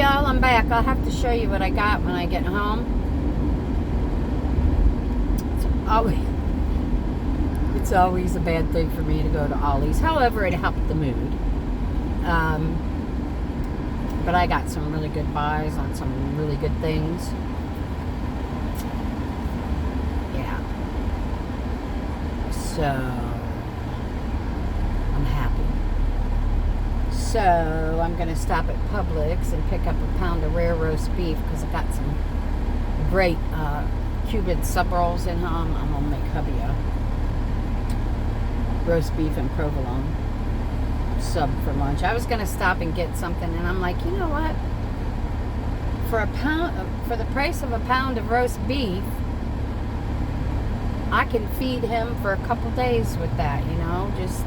y'all, I'm back. I'll have to show you what I got when I get home. It's always a bad thing for me to go to Ollie's. However, it helped the mood. But I got some really good buys on some really good things. Yeah. So, I'm happy. So, I'm going to stop at Publix and pick up a pound of rare roast beef because I got some great Cuban sub rolls in home. I'm going to make hubby a roast beef and provolone sub for lunch. I was going to stop and get something, and I'm like, you know what? For the price of a pound of roast beef, I can feed him for a couple days with that, you know, just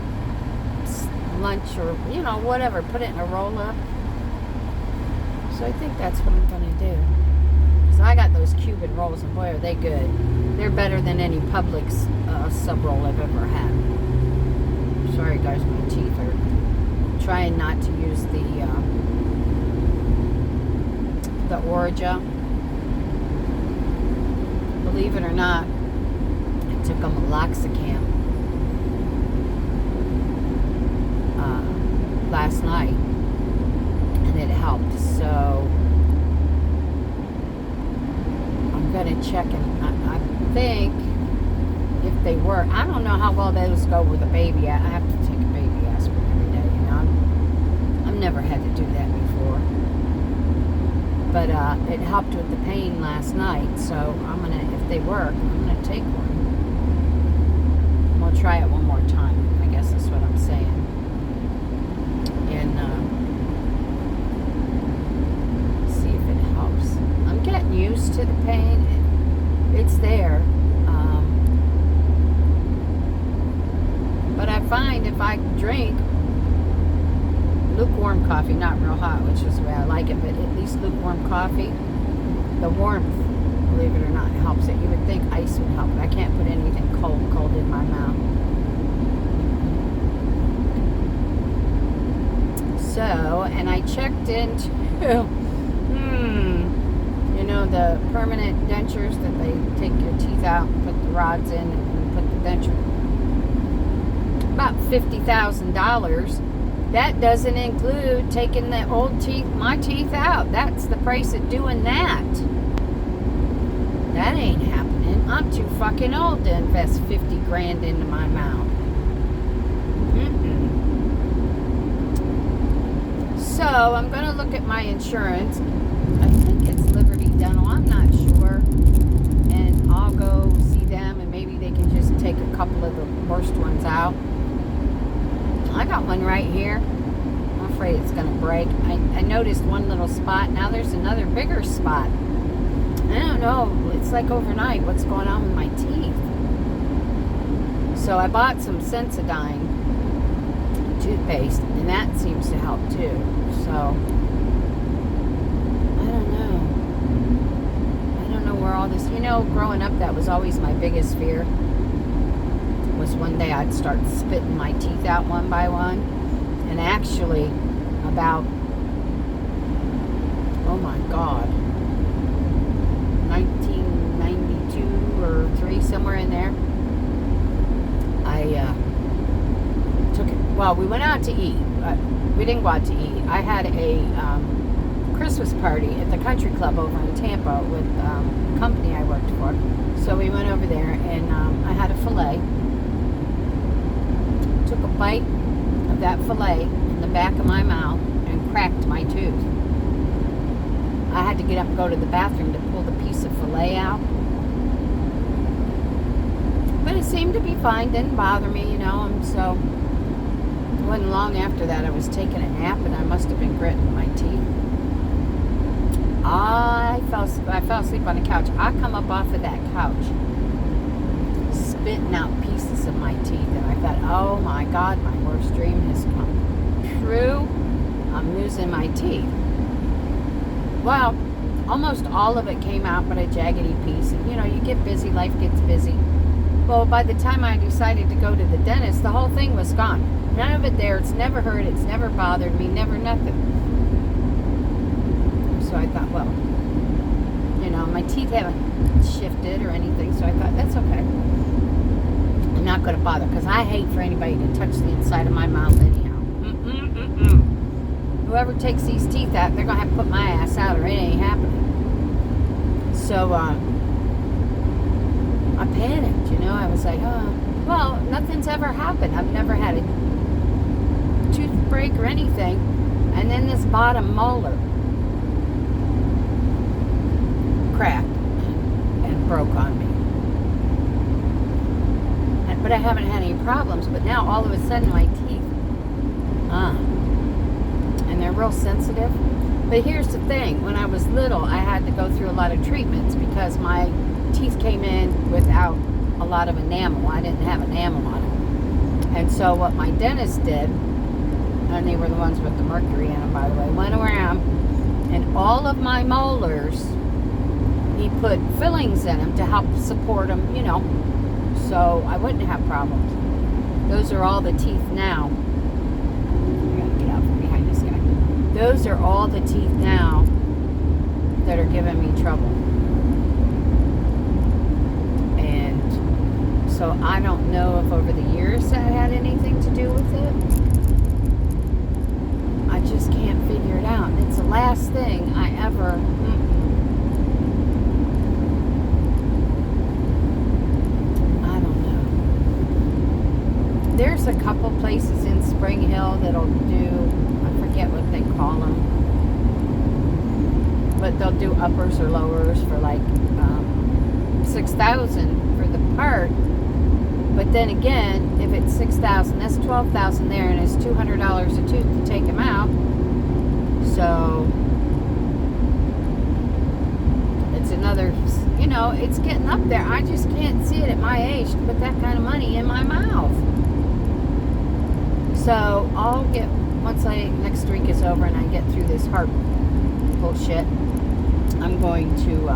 lunch or, you know, whatever. Put it in a roll up. So I think that's what I'm going to do. So I got those Cuban rolls, and boy, are they good. They're better than any Publix sub roll I've ever had. Sorry guys, my teeth are trying not to use the Orija. Believe it or not, I took them a Loxicam last night, and it helped. So I'm gonna check, and I think if they work, I don't know how well those go with a baby. I have to take a baby aspirin every day, you know. I've never had to do that before, but it helped with the pain last night. So I'm gonna, if they work, I'm gonna take one. We'll try it one more time. I guess that's what I'm saying. And see if it helps. I'm getting used to the pain. It's there. But I find if I drink lukewarm coffee, not real hot, which is the way I like it, but at least lukewarm coffee, the warmth, believe it or not, helps it. You would think ice would help, but I can't put anything cold in my mouth. So, and I checked into, you know, the permanent dentures that they take your teeth out, put the rods in, and put the denture. About $50,000. That doesn't include taking the old teeth, my teeth out. That's the price of doing that. That ain't happening. I'm too fucking old to invest 50 grand into my mouth. So I'm going to look at my insurance. I think it's Liberty Dental. I'm not sure. And I'll go see them, and maybe they can just take a couple of the worst ones out. I got one right here. I'm afraid it's going to break. I noticed one little spot. Now there's another bigger spot. I don't know. It's like overnight. What's going on with my teeth? So I bought some Sensodyne toothpaste, and that seems to help too. So I don't know where all this, you know, growing up, that was always my biggest fear. Was one day I'd start spitting my teeth out one by one. And actually, about, oh my God, 1992 or 3, somewhere in there, I took it. Well, we went out to eat. We didn't go out to eat. I had a Christmas party at the country club over in Tampa with the company I worked for. So we went over there, and I had a filet. Took a bite of that filet in the back of my mouth and cracked my tooth. I had to get up and go to the bathroom to pull the piece of filet out. But it seemed to be fine, didn't bother me, you know, and so it wasn't long after that I was taking a nap, and I must have been gritting my teeth. I fell asleep on the couch. I come up off of that couch spitting out pieces of my teeth, and I thought, oh my God, my worst dream has come true. I'm losing my teeth. Well, almost all of it came out, but a jaggedy piece. And you know, you get busy, life gets busy. Well, by the time I decided to go to the dentist, the whole thing was gone. None of it there. It's never hurt. It's never bothered me. Never nothing. teeth haven't shifted or anything, so I thought, that's okay. I'm not going to bother, because I hate for anybody to touch the inside of my mouth anyhow. Whoever takes these teeth out, they're going to have to put my ass out, or it ain't happening. So, I panicked, you know. I was like, oh, well, nothing's ever happened. I've never had a tooth break or anything. And then this bottom molar cracked and broke on me. But I haven't had any problems. But now, all of a sudden, my teeth, and they're real sensitive. But here's the thing. When I was little, I had to go through a lot of treatments because my teeth came in without a lot of enamel. I didn't have enamel on it. And so what my dentist did, and they were the ones with the mercury in them, by the way, went around, and all of my molars, he put fillings in them to help support them, you know, so I wouldn't have problems. Those are all the teeth now. I gotta get out from behind this guy. Those are all the teeth now that are giving me trouble. And so I don't know if over the years that had anything to do with it. I just can't figure it out. And it's the last thing I ever... There's a couple places in Spring Hill that'll do, I forget what they call them, but they'll do uppers or lowers for like $6,000 for the part. But then again, if it's $6,000, that's $12,000 there, and it's $200 a tooth to take them out. So it's another, you know, it's getting up there. I just can't see it at my age to put that kind of money in my mouth. So I'll get, once next week is over and I get through this heart bullshit, I'm going to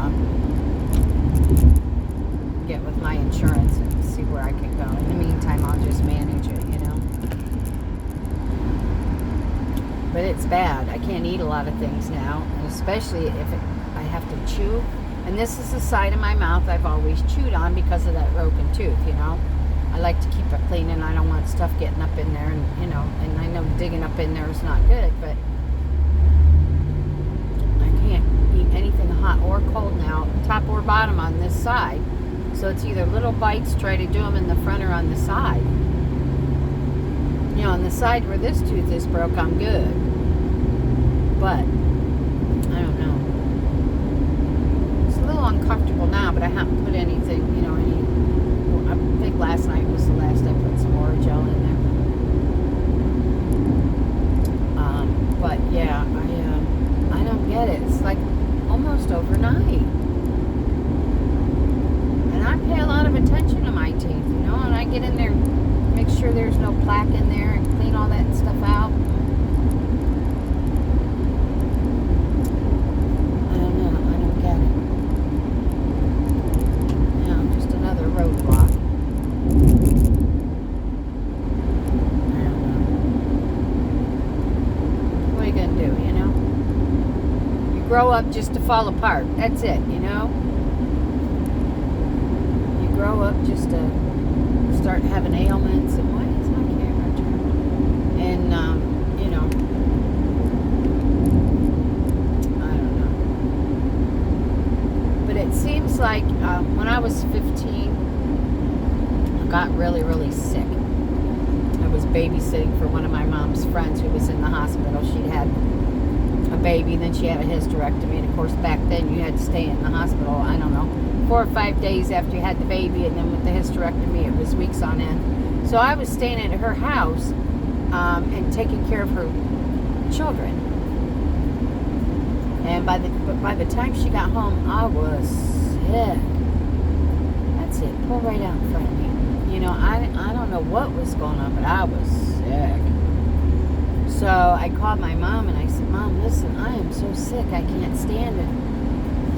get with my insurance and see where I can go. In the meantime, I'll just manage it, you know. But it's bad. I can't eat a lot of things now, and especially if I have to chew. And this is the side of my mouth I've always chewed on because of that broken tooth, you know. I like to keep it clean, and I don't want stuff getting up in there, and you know, and I know digging up in there is not good, but I can't eat anything hot or cold now, top or bottom on this side. So it's either little bites, try to do them in the front or on the side. You know, on the side where this tooth is broke, I'm good, but I don't know. It's a little uncomfortable now, but I haven't put anything, you know, I think last night was the last I put some Orajel in there. But yeah, I don't get it. It's like almost overnight. And I pay a lot of attention to my teeth, you know, and I get in there, make sure there's no plaque in there and clean all that stuff out. I don't know. I don't get it. Yeah, just another roadblock. Grow up just to fall apart. That's it, you know? You grow up just to start having ailments, and why is my camera turned? And, you know, I don't know. But it seems like when I was 15, I got really, really sick. I was babysitting for one of my mom's friends who was in the hospital. She'd had a baby, then she had a hysterectomy, and of course back then you had to stay in the hospital, I don't know, 4 or 5 days after you had the baby, and then with the hysterectomy it was weeks on end. So I was staying at her house and taking care of her children, and by the time she got home, I was sick. That's it, pull right out in front of me. You know, I don't know what was going on, but I was sick. So I called my mom and I said, Mom, listen, I am so sick, I can't stand it.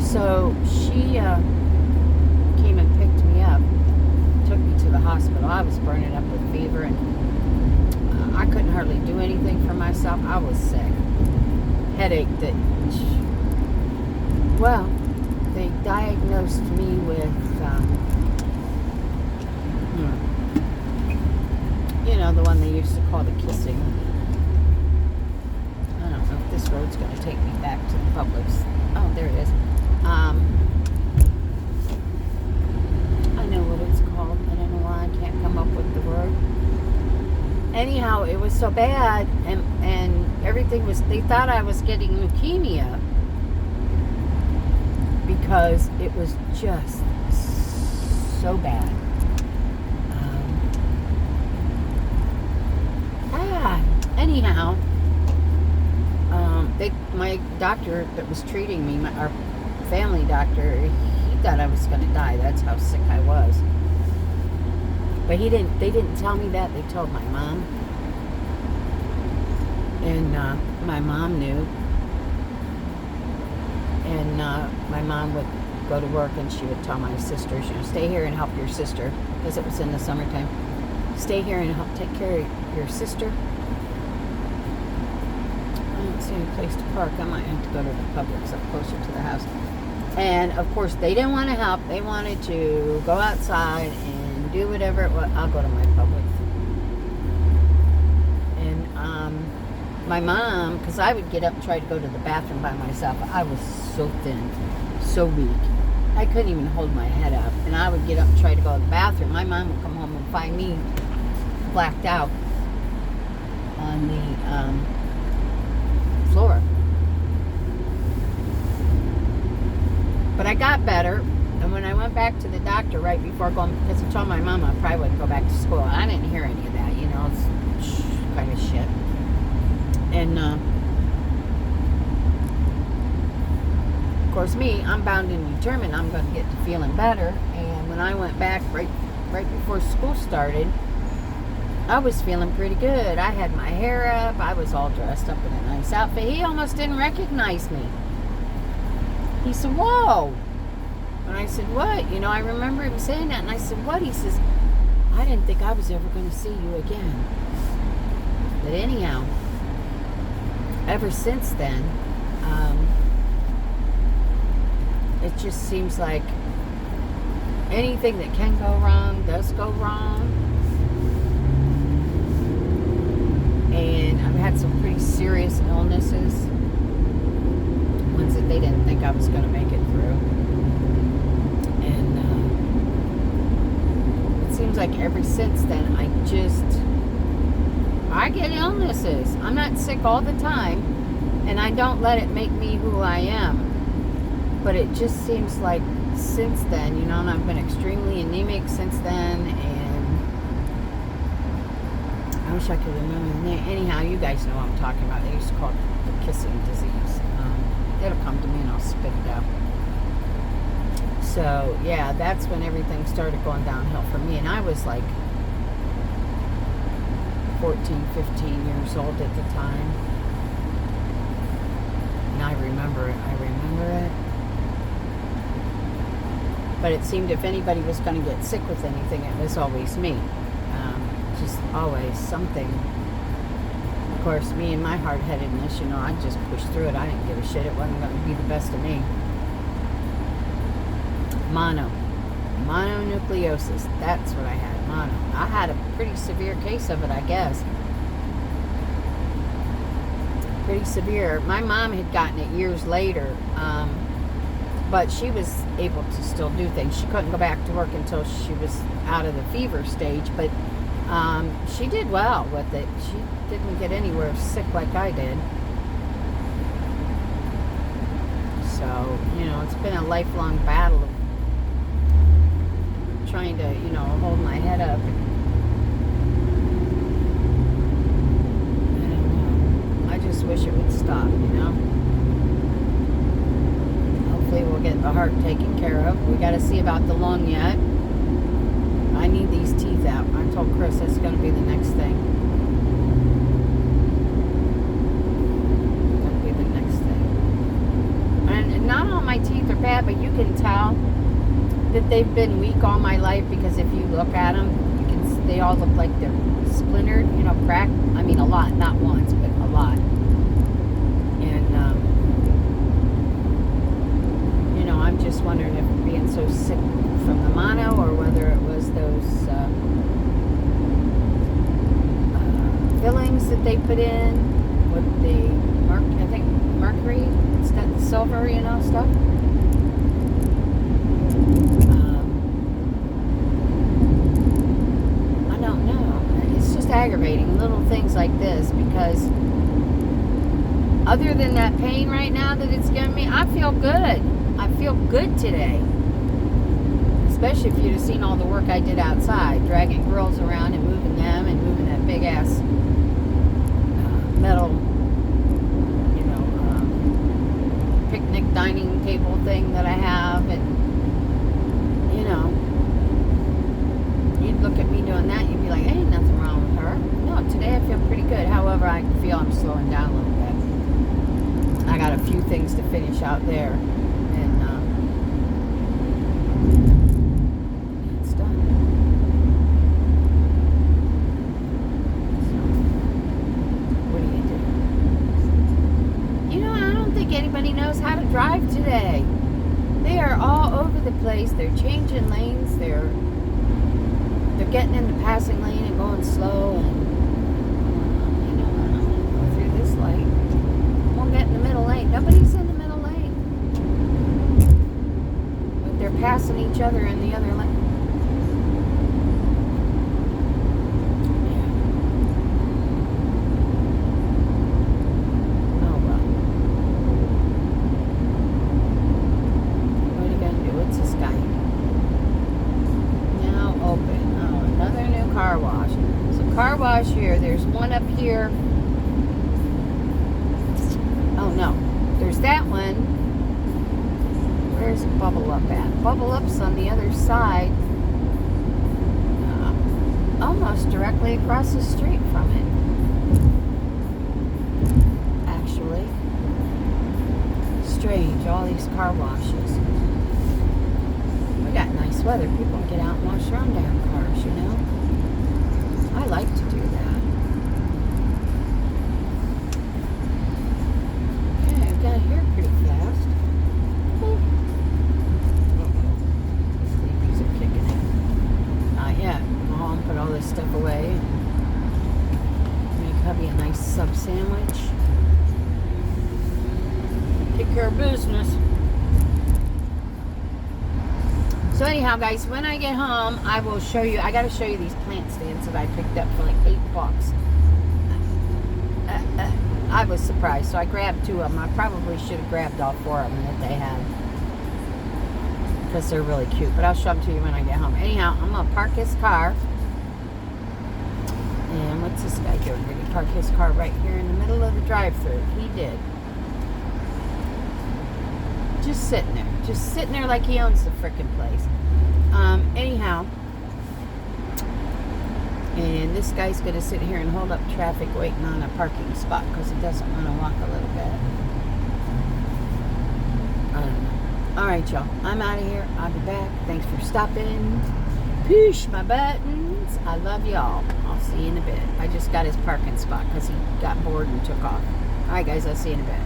So she came and picked me up, took me to the hospital. I was burning up with fever, and I couldn't hardly do anything for myself. I was sick. Headache that, well, they diagnosed me with, the one they used to call the kissing. I don't know if this road's going to take me back to the Publix. Oh, there it is. I know what it's called. I don't know why I can't come up with the word. Anyhow, it was so bad, and everything was, they thought I was getting leukemia because it was just so bad. Anyhow, my doctor that was treating me, our family doctor, he thought I was going to die. That's how sick I was. But they didn't tell me that. They told my mom. And my mom knew. And my mom would go to work and she would tell my sisters, stay here and help your sister, because it was in the summertime. Stay here and help take care of your sister. I don't see any place to park. I might have to go to the Publix up closer to the house. And of course, they didn't want to help. They wanted to go outside and do whatever it was. I'll go to my Publix. And my mom, because I would get up and try to go to the bathroom by myself. I was so thin, so weak. I couldn't even hold my head up. And I would get up and try to go to the bathroom. My mom would come home and find me blacked out on the floor. But I got better, and when I went back to the doctor right before going, because I told my mom I probably wouldn't go back to school. I didn't hear any of that, it's kind of shit. And of course, I'm bound and determined I'm going to get to feeling better. And when I went back right before school started, I was feeling pretty good. I had my hair up. I was all dressed up in a nice outfit. He almost didn't recognize me. He said, "Whoa." And I said, "What?" I remember him saying that. And I said, "What?" He says, "I didn't think I was ever going to see you again." But anyhow, ever since then, it just seems like anything that can go wrong does go wrong. And I've had some pretty serious illnesses, ones that they didn't think I was going to make it through. And it seems like ever since then, I get illnesses. I'm not sick all the time, and I don't let it make me who I am. But it just seems like since then, and I've been extremely anemic since then, and I wish I could remember the name. Anyhow, you guys know what I'm talking about. They used to call it the kissing disease. It'll come to me and I'll spit it out. So, yeah, that's when everything started going downhill for me. And I was like 14, 15 years old at the time. And I remember it. But it seemed if anybody was going to get sick with anything, it was always me. Just always something. Of course, me and my hard-headedness, I just pushed through it. I didn't give a shit. It wasn't going to be the best of me. Mononucleosis. That's what I had. Mono. I had a pretty severe case of it, I guess. Pretty severe. My mom had gotten it years later. But she was able to still do things. She couldn't go back to work until she was out of the fever stage, but she did well with it. She didn't get anywhere sick like I did. So, it's been a lifelong battle of trying to, hold my head up. I don't know. I just wish it would stop, Hopefully we'll get the heart taken care of. We got to see about the lung yet. I need these teeth out. I told Chris that's going to be the next thing. And not all my teeth are bad, but you can tell that they've been weak all my life, because if you look at them, they all look like they're splintered, cracked. I mean, a lot, not once, but a lot. And I'm just that they put in with the I think mercury instead of silver, stuff. I don't know. It's just aggravating, little things like this, because other than that pain right now that it's giving me, I feel good. I feel good today. Especially if you'd have seen all the work I did outside, dragging girls around and moving them and moving that big ass metal, picnic dining table thing that I have, and you'd look at me doing that, you'd be like, "Hey, nothing wrong with her." No, today I feel pretty good. However, I feel I'm slowing down a little bit. I got a few things to finish out there, and it's done. So, what do you do? I don't think anybody knows how to drive today. They are all over the place. They're changing lanes. They're getting in the passing lane and going slow, and I'm gonna go through this light. Won't get in the middle lane. Nobody's in the middle lane, but they're passing each other in the other lane. Oh well. What are you gonna do? What's this guy? Now open. Another new car wash. So car wash here. There's one up here. Oh no. There's that one. Where's Bubble Up at? Bubble Up's on the other side. Almost directly across the street from it. Actually. Strange. All these car washes. We got nice weather. People get out and wash their own damn cars, I like to do that. Okay, I've got here pretty fast. These leaves are kicking in. Not yet. Mom put all this stuff away. Make hubby a nice sub sandwich. Take care of business. So anyhow, guys, when I get home, I will show you. I got to show you these plant stands that I picked up for like $8. I was surprised, so I grabbed 2 of them. I probably should have grabbed all 4 of them that they had, because they're really cute. But I'll show them to you when I get home. Anyhow, I'm gonna park his car. And what's this guy doing? Did he park his car right here in the middle of the drive-thru? He did. Just sitting there like he owns the frickin' place. Anyhow, and this guy's gonna sit here and hold up traffic waiting on a parking spot because he doesn't want to walk a little bit. I don't know. Alright, y'all, I'm out of here. I'll be back. Thanks for stopping. Push my buttons. I love y'all. I'll see you in a bit. I just got his parking spot because he got bored and took off. Alright, guys, I'll see you in a bit.